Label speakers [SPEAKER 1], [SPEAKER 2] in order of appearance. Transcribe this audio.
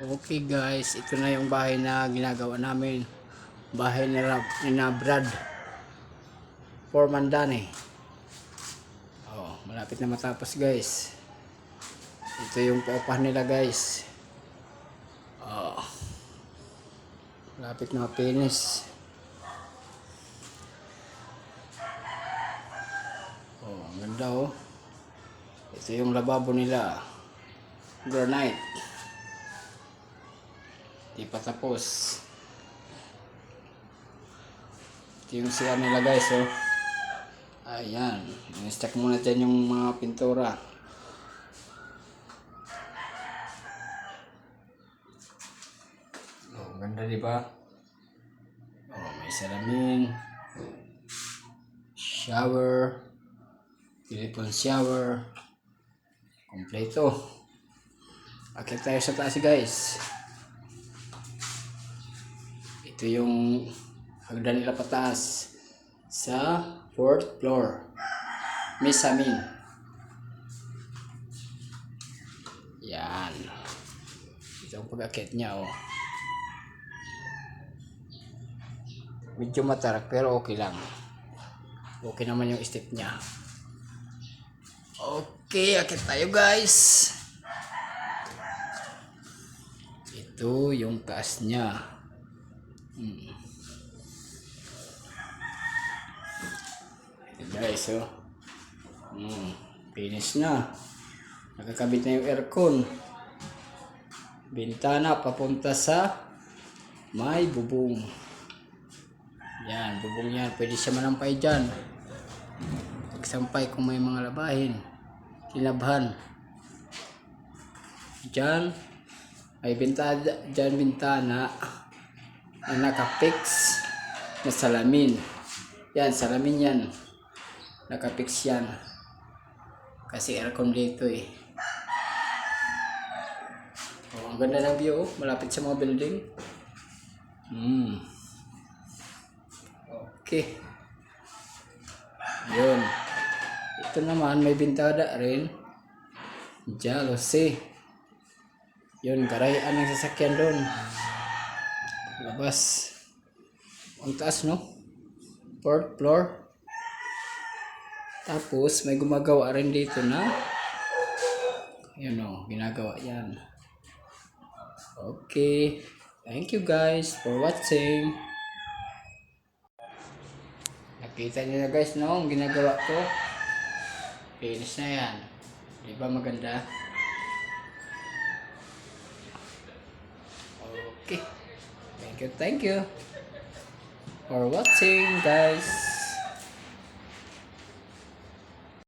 [SPEAKER 1] Okay guys, ito na yung bahay na ginagawa namin. Bahay na Brad Formandane. Oh, malapit na matapos guys. Ito yung paupahan nila guys. Oh, malapit na finish. Oh, ang ganda oh. Ito yung lababo nila. Granite. Di pa tapos. Ito yung sila nila guys oh. Ayan. I-stack muna dyan yung mga pintura. Oh, ganda diba? Oh, may salamin. Shower. Philippine shower. Kompleto. Akit tayo sa taas guys. Ito yung hagdan nila pataas sa 4th floor. Mezzanine. Yan. Ito ang pag-akit niya oh. Medyo matarak pero okay lang. Okay naman yung step niya. Okay, akit tayo guys. Ito yung taas niya. Ito guys oh. Finish na. Nakakabit na yung aircon. Bintana papunta sa may bubong. Yan, bubong yan. Pwede siya manampay dyan. Pagsampay kung may mga labahin. Tinabhan. Dyan. May bintana dyan, bintana na nakapix na salamin. Yan, salamin yan. Nakapix yan. Kasi aircon dito eh. Oh, ang ganda ng view. Malapit sa mga building. Okay. Yun. Ito naman may bintada rin. Jealousy. Yun, garayan ng sasakyan doon. Labas. Ang taas no? 4th floor. Tapos may gumagawa rin dito na yun o, ginagawa yan. Okay. Thank you guys for watching. Nakita niyo na guys no, ang ginagawa ko. Finish na yan. Diba maganda? Okay. Thank you for watching guys.